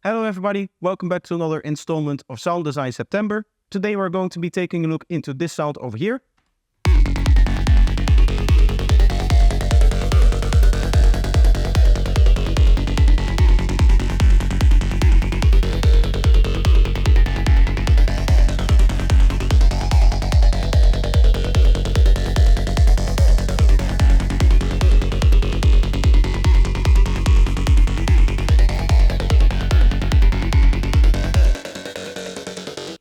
Hello everybody, welcome back to another installment of Sound Design September. Today we're going to be taking a look into this sound over here.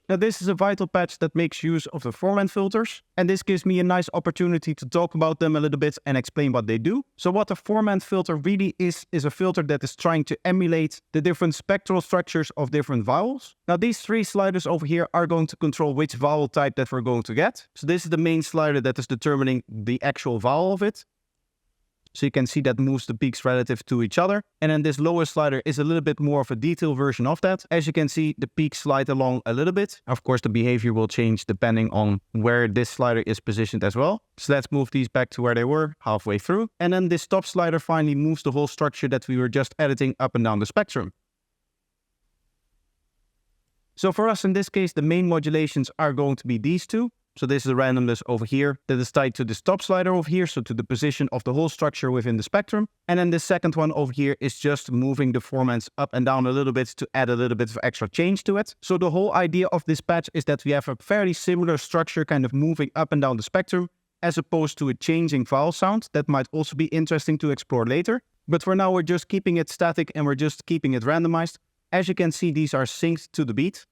Now this is a vital patch that makes use of the Formant filters, and this gives me a nice opportunity to talk about them a little bit and explain what they do. So what a Formant filter really is a filter that is trying to emulate the different spectral structures of different vowels. Now these three sliders over here are going to control which vowel type that we're going to get. So this is the main slider that is determining the actual vowel of it. So you can see that moves the peaks relative to each other. And then this lower slider is a little bit more of a detailed version of that. As you can see, the peaks slide along a little bit. Of course, the behavior will change depending on where this slider is positioned as well. So let's move these back to where they were halfway through. And then this top slider finally moves the whole structure that we were just editing up and down the spectrum. So for us in this case, the main modulations are going to be these two. So this is the randomness over here that is tied to this top slider over here, so to the position of the whole structure within the spectrum. And then the second one over here is just moving the formants up and down a little bit to add a little bit of extra change to it. So the whole idea of this patch is that we have a fairly similar structure kind of moving up and down the spectrum, as opposed to a changing vowel sound that might also be interesting to explore later. But for now, we're just keeping it static and we're just keeping it randomized. As you can see, these are synced to the beat.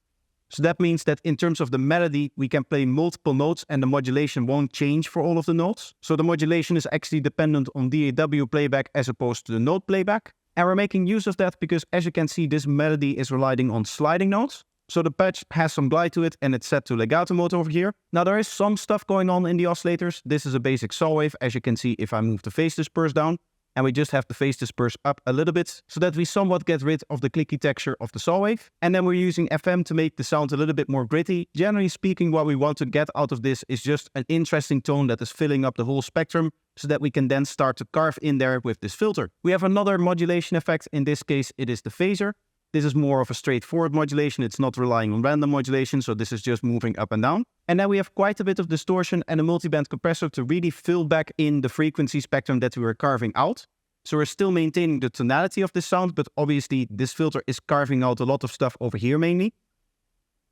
So that means that in terms of the melody, we can play multiple notes and the modulation won't change for all of the notes. So the modulation is actually dependent on DAW playback as opposed to the note playback. And we're making use of that because, as you can see, this melody is relying on sliding notes. So the patch has some glide to it and it's set to legato mode over here. Now there is some stuff going on in the oscillators. This is a basic saw wave, as you can see if I move the phase disperse down. And we just have the phase disperse up a little bit so that we somewhat get rid of the clicky texture of the saw wave. And then we're using FM to make the sound a little bit more gritty. Generally speaking, what we want to get out of this is just an interesting tone that is filling up the whole spectrum so that we can then start to carve in there with this filter. We have another modulation effect. In this case, it is the phaser. This is more of a straightforward modulation. It's not relying on random modulation, so this is just moving up and down. And then we have quite a bit of distortion and a multiband compressor to really fill back in the frequency spectrum that we were carving out. So we're still maintaining the tonality of the sound, but obviously this filter is carving out a lot of stuff over here mainly.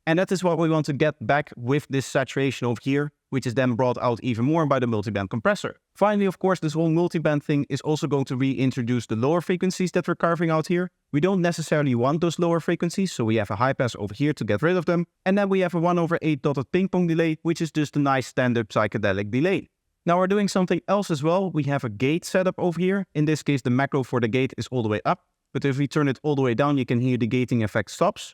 And that is what we want to get back with this saturation over here, which is then brought out even more by the multiband compressor. Finally, of course, this whole multiband thing is also going to reintroduce the lower frequencies that we're carving out here. We don't necessarily want those lower frequencies, so we have a high pass over here to get rid of them. And then we have a 1/8 dotted ping pong delay, which is just a nice standard psychedelic delay. Now we're doing something else as well. We have a gate setup over here. In this case, the macro for the gate is all the way up. But if we turn it all the way down, you can hear the gating effect stops.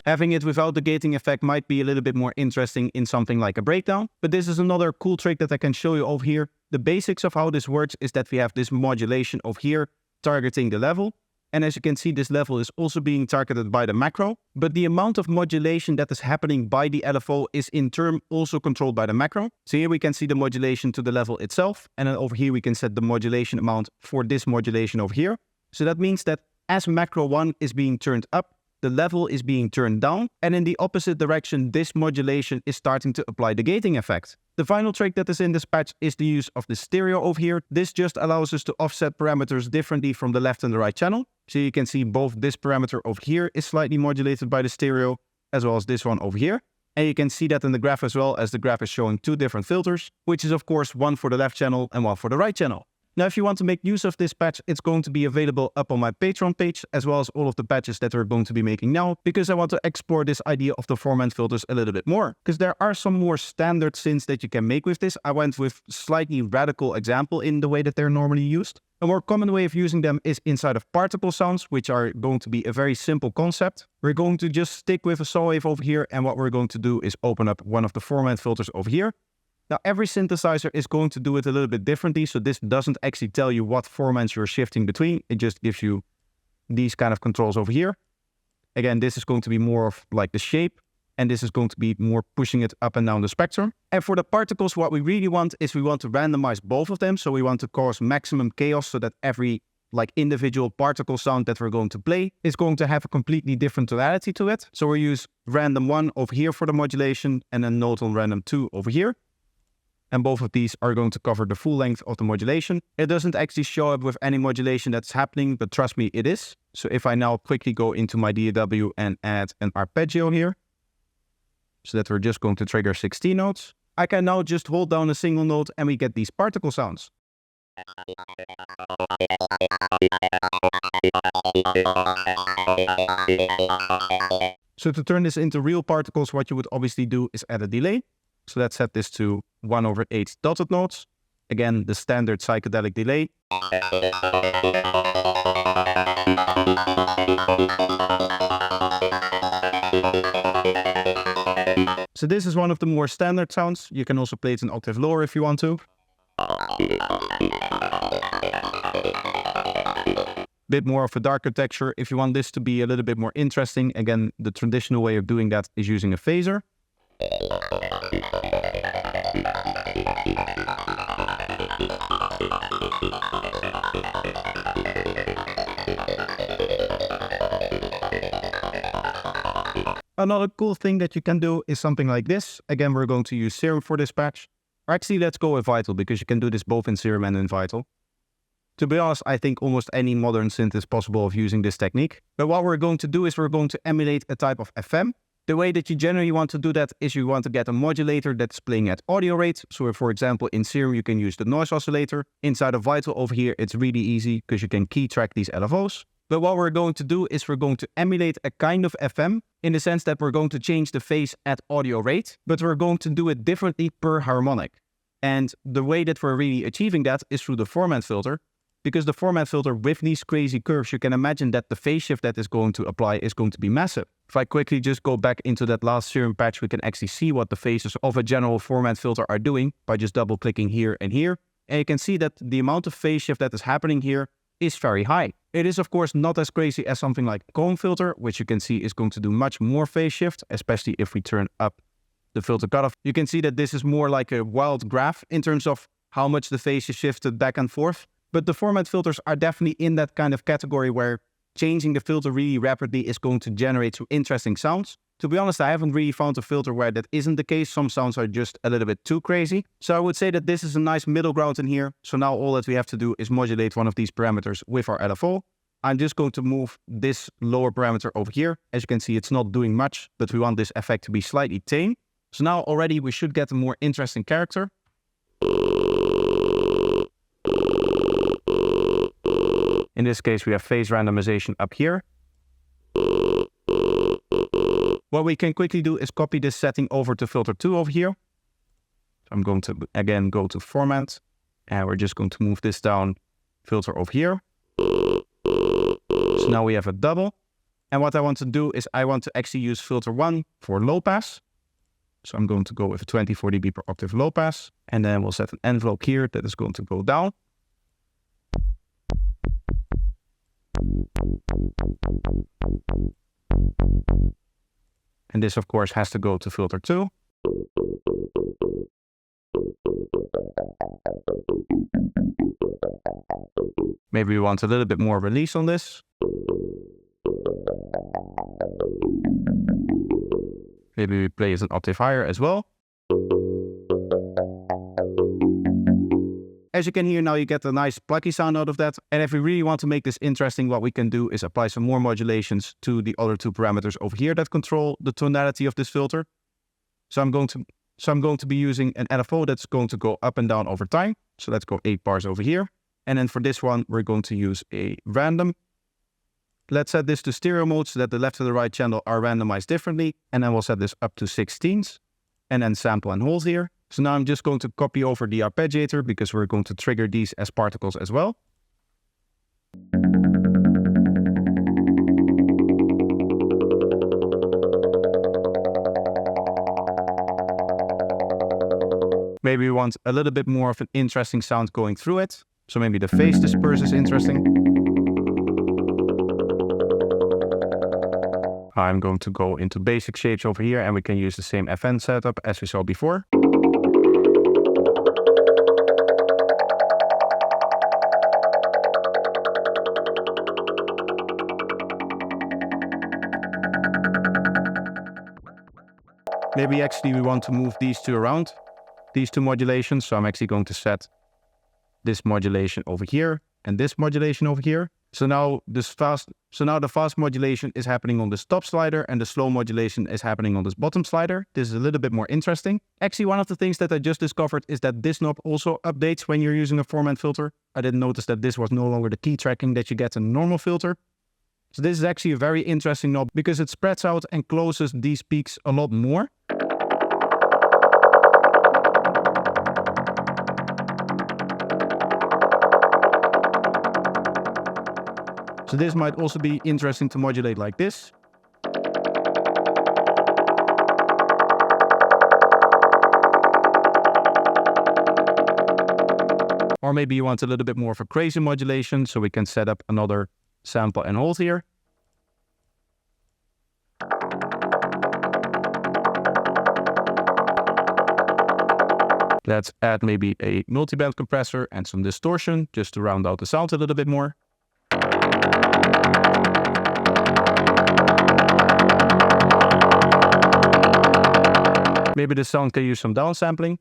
Having it without the gating effect might be a little bit more interesting in something like a breakdown. But this is another cool trick that I can show you over here. The basics of how this works is that we have this modulation over here targeting the level. And as you can see, this level is also being targeted by the macro. But the amount of modulation that is happening by the LFO is in turn also controlled by the macro. So here we can see the modulation to the level itself. And then over here we can set the modulation amount for this modulation over here. So that means that as macro 1 is being turned up, the level is being turned down, and in the opposite direction, this modulation is starting to apply the gating effect. The final trick that is in this patch is the use of the stereo over here. This just allows us to offset parameters differently from the left and the right channel. So you can see both this parameter over here is slightly modulated by the stereo, as well as this one over here. And you can see that in the graph as well, as the graph is showing two different filters, which is of course one for the left channel and one for the right channel. Now, if you want to make use of this patch, it's going to be available up on my Patreon page, as well as all of the patches that we're going to be making now, because I want to explore this idea of the Formant filters a little bit more. Because there are some more standard synths that you can make with this. I went with slightly radical example in the way that they're normally used. A more common way of using them is inside of particle sounds, which are going to be a very simple concept. We're going to just stick with a saw wave over here, and what we're going to do is open up one of the Formant filters over here. Now, every synthesizer is going to do it a little bit differently, so this doesn't actually tell you what formants you're shifting between. It just gives you these kind of controls over here. Again, this is going to be more of like the shape, and this is going to be more pushing it up and down the spectrum. And for the particles, what we really want is we want to randomize both of them. So we want to cause maximum chaos so that every individual particle sound that we're going to play is going to have a completely different tonality to it. So we use random 1 over here for the modulation and then note on random 2 over here. And both of these are going to cover the full length of the modulation. It doesn't actually show up with any modulation that's happening, but trust me, it is. So if I now quickly go into my DAW and add an arpeggio here, so that we're just going to trigger 16 notes, I can now just hold down a single note and we get these particle sounds. So to turn this into real particles, what you would obviously do is add a delay. So let's set this to 1/8 dotted notes. Again, the standard psychedelic delay. So this is one of the more standard sounds. You can also play it an octave lower if you want to. Bit more of a darker texture. If you want this to be a little bit more interesting, again, the traditional way of doing that is using a phaser. Another cool thing that you can do is something like this. Again, we're going to use Serum for this patch. Or actually, let's go with Vital, because you can do this both in Serum and in Vital. To be honest, I think almost any modern synth is possible of using this technique. But what we're going to do is we're going to emulate a type of FM. The way that you generally want to do that is you want to get a modulator that's playing at audio rate. So if, for example, in Serum, you can use the noise oscillator. Inside of Vital over here, it's really easy because you can key track these LFOs. But what we're going to do is we're going to emulate a kind of FM in the sense that we're going to change the phase at audio rate, but we're going to do it differently per harmonic. And the way that we're really achieving that is through the Formant filter, because the Formant filter with these crazy curves, you can imagine that the phase shift that is going to apply is going to be massive. If I quickly just go back into that last Serum patch, we can actually see what the phases of a general Formant filter are doing by just double clicking here and here. And you can see that the amount of phase shift that is happening here is very high. It is of course not as crazy as something like a comb filter, which you can see is going to do much more phase shift, especially if we turn up the filter cutoff. You can see that this is more like a wild graph in terms of how much the phase is shifted back and forth. But the Formant filters are definitely in that kind of category where changing the filter really rapidly is going to generate some interesting sounds. To be honest, I haven't really found a filter where that isn't the case. Some sounds are just a little bit too crazy. So I would say that this is a nice middle ground in here. So now all that we have to do is modulate one of these parameters with our LFO. I'm just going to move this lower parameter over here. As you can see, it's not doing much, but we want this effect to be slightly tame. So now already we should get a more interesting character. In this case, we have phase randomization up here. What we can quickly do is copy this setting over to filter 2 over here. So I'm going to, again, go to Formant. And we're just going to move this down, filter over here. So now we have a double. And what I want to do is I want to actually use filter 1 for low pass. So I'm going to go with a 24 dB per octave low pass. And then we'll set an envelope here that is going to go down. And this, of course, has to go to filter 2. Maybe we want a little bit more release on this. Maybe we play it an octave higher as well. As you can hear now, you get a nice plucky sound out of that. And if we really want to make this interesting, what we can do is apply some more modulations to the other two parameters over here that control the tonality of this filter. So I'm going to be using an LFO that's going to go up and down over time. So let's go 8 bars over here. And then for this one, we're going to use a random. Let's set this to stereo mode so that the left and the right channel are randomized differently. And then we'll set this up to 16s and then sample and hold here. So now I'm just going to copy over the arpeggiator because we're going to trigger these as particles as well. Maybe we want a little bit more of an interesting sound going through it. So maybe the phase disperse is interesting. I'm going to go into basic shapes over here, and we can use the same FN setup as we saw before. Maybe actually we want to move these two around, these two modulations. So I'm actually going to set this modulation over here and this modulation over here. So now the fast modulation is happening on this top slider and the slow modulation is happening on this bottom slider. This is a little bit more interesting. Actually, one of the things that I just discovered is that this knob also updates when you're using a Formant filter. I didn't notice that this was no longer the key tracking that you get in a normal filter. So this is actually a very interesting knob because it spreads out and closes these peaks a lot more. So this might also be interesting to modulate like this. Or maybe you want a little bit more of a crazy modulation, so we can set up another sample and hold here. Let's add maybe a multiband compressor and some distortion just to round out the sound a little bit more. Maybe the sound can use some downsampling.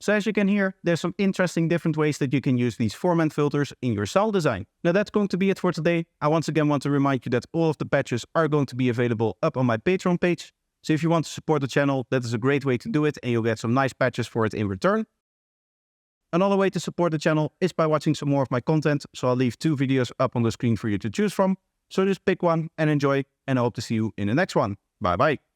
So as you can hear, there's some interesting different ways that you can use these Formant filters in your sound design. Now that's going to be it for today. I once again want to remind you that all of the patches are going to be available up on my Patreon page. So if you want to support the channel, that is a great way to do it and you'll get some nice patches for it in return. Another way to support the channel is by watching some more of my content. So I'll leave 2 videos up on the screen for you to choose from. So just pick one and enjoy, and I hope to see you in the next one. Bye bye.